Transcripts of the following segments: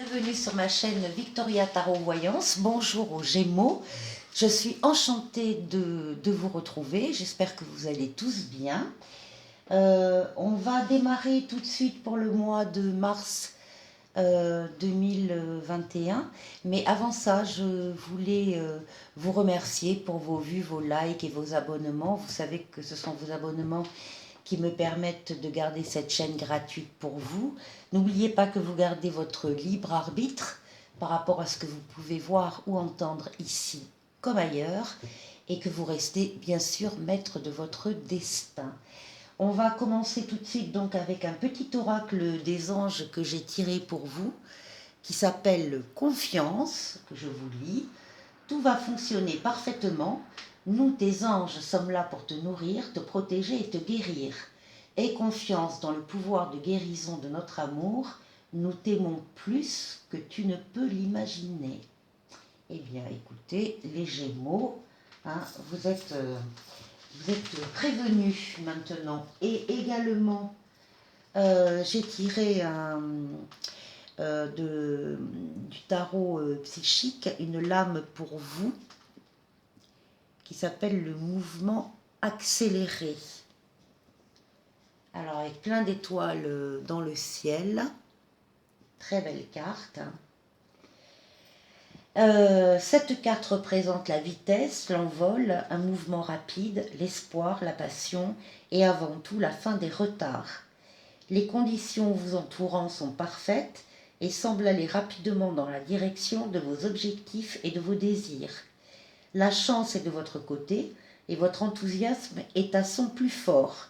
Bienvenue sur ma chaîne Victoria Tarot Voyance. Bonjour aux Gémeaux. Je suis enchantée de vous retrouver. J'espère que vous allez tous bien. On va démarrer tout de suite pour le mois de mars 2021. Mais avant ça, je voulais vous remercier pour vos vues, vos likes et vos abonnements. Vous savez que ce sont vos abonnements qui me permettent de garder cette chaîne gratuite pour vous. N'oubliez pas que vous gardez votre libre arbitre par rapport à ce que vous pouvez voir ou entendre ici comme ailleurs et que vous restez bien sûr maître de votre destin. On va commencer tout de suite donc avec un petit oracle des anges que j'ai tiré pour vous qui s'appelle Confiance, que je vous lis. Tout va fonctionner parfaitement. Nous, tes anges, sommes là pour te nourrir, te protéger et te guérir. Aie confiance dans le pouvoir de guérison de notre amour. Nous t'aimons plus que tu ne peux l'imaginer. Eh bien, écoutez, les Gémeaux, hein, vous êtes prévenus maintenant. Et également, j'ai tiré du tarot psychique une lame pour vous qui s'appelle le mouvement accéléré. Alors avec plein d'étoiles dans le ciel, très belle carte. Cette carte représente la vitesse, l'envol, un mouvement rapide, l'espoir, la passion et avant tout la fin des retards. Les conditions vous entourant sont parfaites et semblent aller rapidement dans la direction de vos objectifs et de vos désirs. La chance est de votre côté et votre enthousiasme est à son plus fort.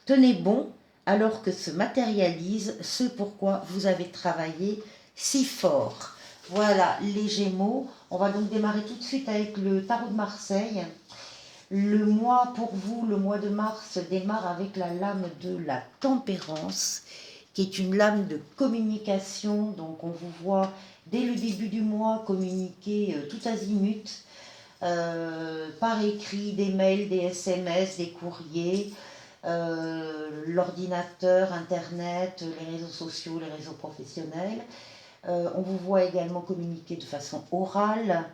Tenez bon alors que se matérialise ce pourquoi vous avez travaillé si fort. Voilà les Gémeaux. On va donc démarrer tout de suite avec le tarot de Marseille. Le mois pour vous, le mois de mars, démarre avec la lame de la tempérance, qui est une lame de communication. Donc on vous voit dès le début du mois communiquer tout azimut, par écrit, des mails, des SMS, des courriers, l'ordinateur, Internet, les réseaux sociaux, les réseaux professionnels. On vous voit également communiquer de façon orale.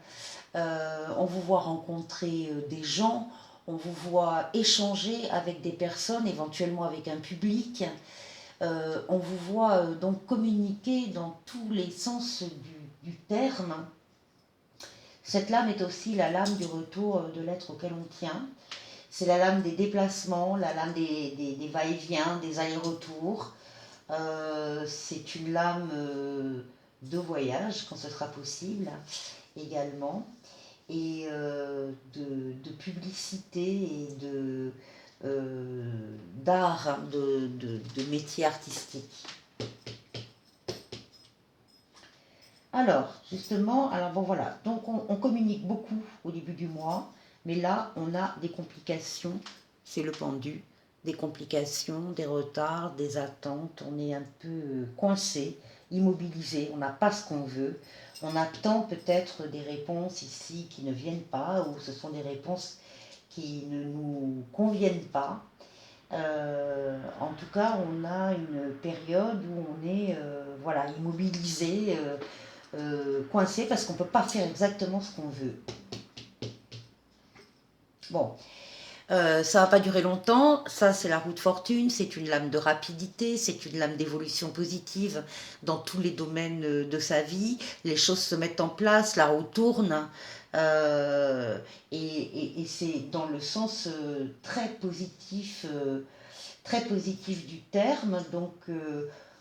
On vous voit rencontrer des gens, on vous voit échanger avec des personnes, éventuellement avec un public. On vous voit donc communiquer dans tous les sens du terme. Cette lame est aussi la lame du retour de l'être auquel on tient. C'est la lame des déplacements, la lame des va-et-vient, des allers-retours. C'est une lame de voyage, quand ce sera possible, également. Et de publicité et d'art, hein, de métier artistique. Alors, justement, bon voilà, donc on communique beaucoup au début du mois, mais là, on a des complications, c'est le pendu, des complications, des retards, des attentes, on est un peu coincé, immobilisé, on n'a pas ce qu'on veut, on attend peut-être des réponses ici qui ne viennent pas, ou ce sont des réponses qui ne nous conviennent pas. En tout cas, on a une période où on est voilà, immobilisé, coincé parce qu'on ne peut pas faire exactement ce qu'on veut. Bon, ça ne va pas durer longtemps. Ça, c'est la roue de fortune. C'est une lame de rapidité. C'est une lame d'évolution positive dans tous les domaines de sa vie. Les choses se mettent en place, la roue tourne. Et c'est dans le sens très positif du terme. Donc,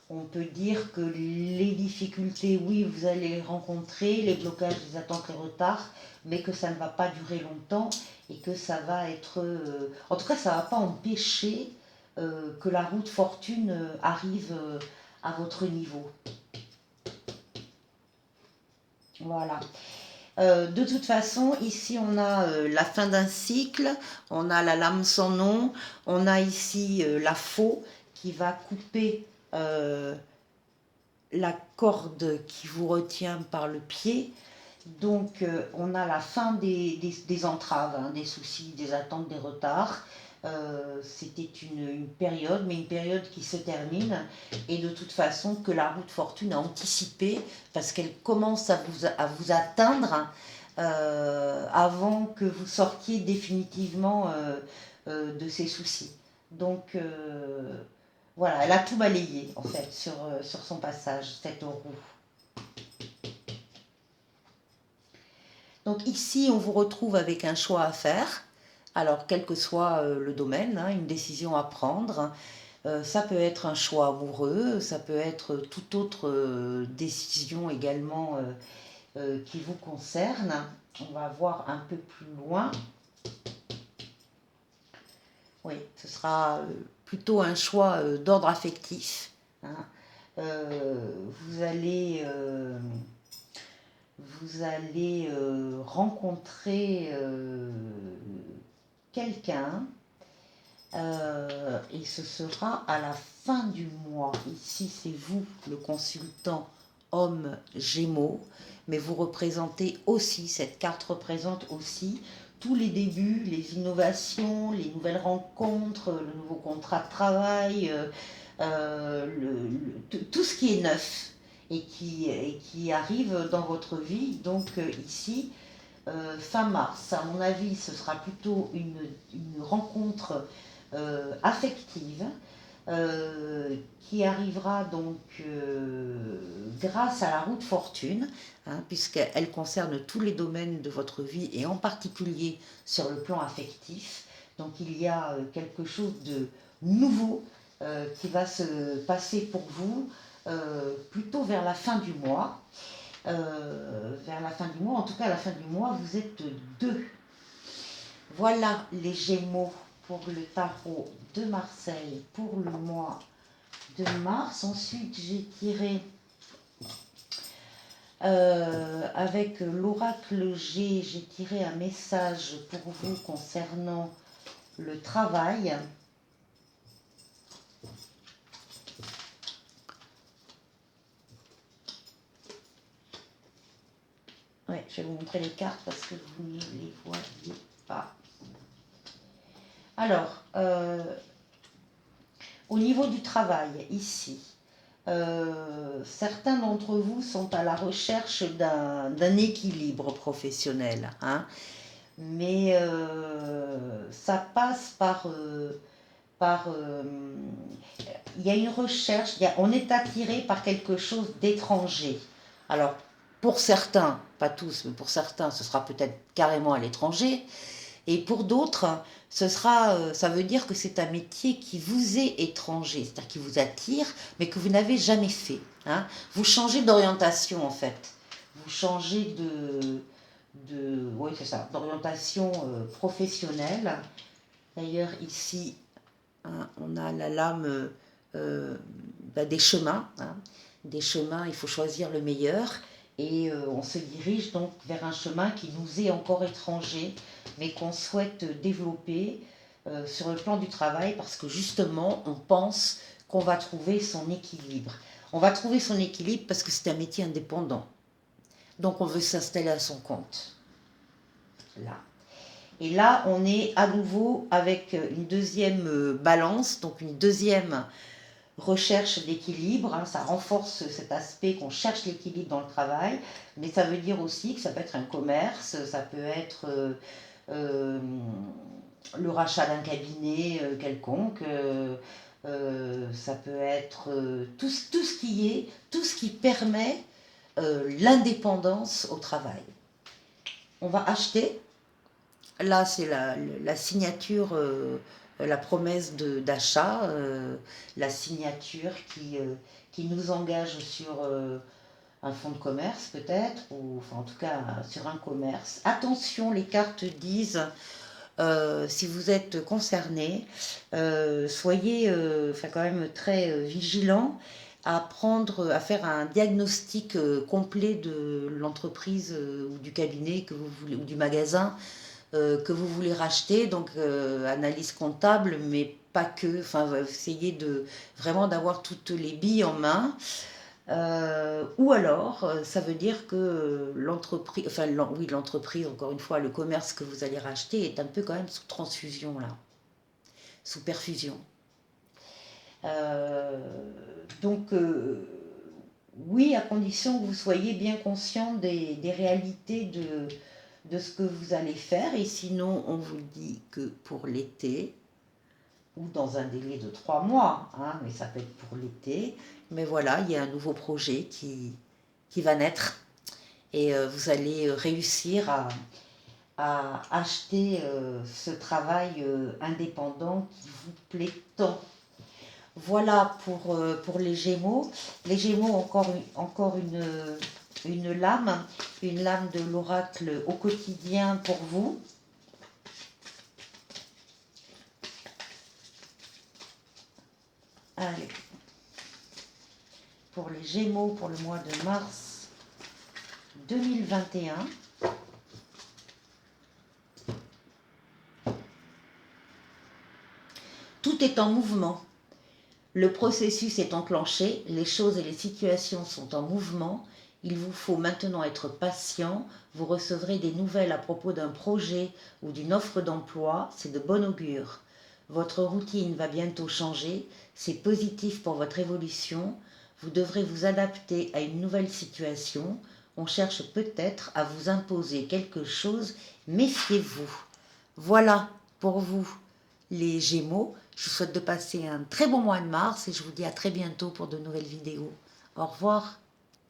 on peut dire que les difficultés, oui, vous allez les rencontrer, les blocages, les attentes, les retards, mais que ça ne va pas durer longtemps et que ça va être... en tout cas, ça ne va pas empêcher que la roue de fortune arrive à votre niveau. Voilà. De toute façon, ici on a la fin d'un cycle, on a la lame sans nom, on a ici la faux qui va couper la corde qui vous retient par le pied. Donc on a la fin des entraves, hein, des soucis, des attentes, des retards. C'était une période, mais une période qui se termine, et de toute façon que la roue de fortune a anticipé, parce qu'elle commence à vous atteindre avant que vous sortiez définitivement de ces soucis. Donc voilà, elle a tout balayé en fait sur son passage, cette roue. Donc ici, on vous retrouve avec un choix à faire. Alors, quel que soit le domaine, hein, une décision à prendre. Ça peut être un choix amoureux, ça peut être toute autre décision également qui vous concerne. On va voir un peu plus loin. Oui, ce sera plutôt un choix d'ordre affectif, hein. Vous allez rencontrer quelqu'un et ce sera à la fin du mois. Ici, c'est vous, le consultant homme Gémeaux, mais vous représentez aussi, cette carte représente aussi tous les débuts, les innovations, les nouvelles rencontres, le nouveau contrat de travail, tout ce qui est neuf et qui arrive dans votre vie. Donc ici, fin mars, à mon avis, ce sera plutôt une rencontre affective qui arrivera donc grâce à la roue de fortune, hein, puisqu'elle concerne tous les domaines de votre vie et en particulier sur le plan affectif. Donc il y a quelque chose de nouveau qui va se passer pour vous plutôt vers la fin du mois. Vers la fin du mois, en tout cas à la fin du mois, vous êtes deux. Voilà les Gémeaux pour le tarot de Marseille pour le mois de mars. Ensuite, j'ai tiré avec l'oracle G, j'ai tiré un message pour vous concernant le travail. Oui, je vais vous montrer les cartes parce que vous ne les voyez pas. Alors, au niveau du travail, ici, certains d'entre vous sont à la recherche d'un équilibre professionnel, hein, mais ça passe il y a une recherche, on est attiré par quelque chose d'étranger. Alors, pour certains, pas tous, mais pour certains, ce sera peut-être carrément à l'étranger. Et pour d'autres, ça veut dire que c'est un métier qui vous est étranger, c'est-à-dire qui vous attire, mais que vous n'avez jamais fait, hein. Vous changez d'orientation en fait. Vous changez oui, c'est ça, d'orientation professionnelle. D'ailleurs, ici, hein, on a la lame des chemins, hein. Des chemins, il faut choisir le meilleur. Et on se dirige donc vers un chemin qui nous est encore étranger, mais qu'on souhaite développer sur le plan du travail, parce que justement, on pense qu'on va trouver son équilibre. On va trouver son équilibre parce que c'est un métier indépendant. Donc on veut s'installer à son compte. Là. Et là, on est à nouveau avec une deuxième balance, donc une deuxième recherche d'équilibre, hein. Ça renforce cet aspect qu'on cherche l'équilibre dans le travail, mais ça veut dire aussi que ça peut être un commerce, ça peut être le rachat d'un cabinet quelconque, ça peut être tout ce qui permet l'indépendance au travail. On va acheter. Là, c'est la signature, la promesse d'achat, la signature qui nous engage sur un fonds de commerce peut-être, ou enfin, en tout cas sur un commerce. Attention, les cartes disent, si vous êtes concerné, soyez quand même très vigilant à faire un diagnostic complet de l'entreprise ou du cabinet que vous voulez, ou du magasin que vous voulez racheter, donc analyse comptable, mais pas que, enfin essayez vraiment d'avoir toutes les billes en main. Ou alors, ça veut dire que l'entreprise, l'entreprise, encore une fois, le commerce que vous allez racheter est un peu quand même sous transfusion là. sous perfusion. Donc, oui, à condition que vous soyez bien conscient des réalités de ce que vous allez faire. Et sinon, on vous dit que pour l'été, ou dans un délai de 3 mois, hein, mais ça peut être pour l'été. Mais voilà, il y a un nouveau projet qui va naître et vous allez réussir à acheter ce travail indépendant qui vous plaît tant. Voilà pour les Gémeaux. Les Gémeaux, encore une lame de l'oracle au quotidien pour vous. Allez, pour les Gémeaux, pour le mois de mars 2021. Tout est en mouvement. Le processus est enclenché, les choses et les situations sont en mouvement. Il vous faut maintenant être patient. Vous recevrez des nouvelles à propos d'un projet ou d'une offre d'emploi. C'est de bon augure. Votre routine va bientôt changer. C'est positif pour votre évolution. Vous devrez vous adapter à une nouvelle situation. On cherche peut-être à vous imposer quelque chose. Méfiez-vous. Voilà pour vous, les Gémeaux. Je vous souhaite de passer un très bon mois de mars et je vous dis à très bientôt pour de nouvelles vidéos. Au revoir.